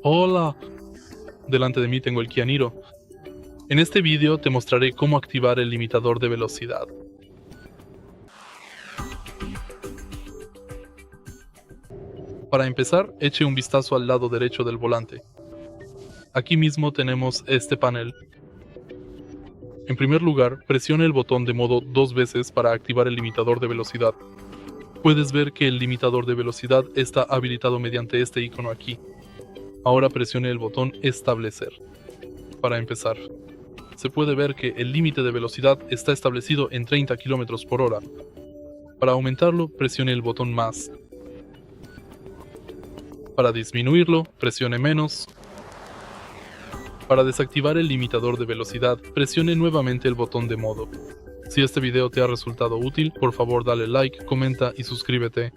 Hola, delante de mí tengo el Kia Niro. En este vídeo te mostraré cómo activar el limitador de velocidad. Para empezar, eche un vistazo al lado derecho del volante. Aquí mismo tenemos este panel. En primer lugar, presione el botón de modo 2 veces para activar el limitador de velocidad. Puedes ver que el limitador de velocidad está habilitado mediante este icono aquí. Ahora presione el botón Establecer. Para empezar, se puede ver que el límite de velocidad está establecido en 30 km por hora. Para aumentarlo, presione el botón más. Para disminuirlo, presione menos. Para desactivar el limitador de velocidad, presione nuevamente el botón de modo. Si este video te ha resultado útil, por favor dale like, comenta y suscríbete.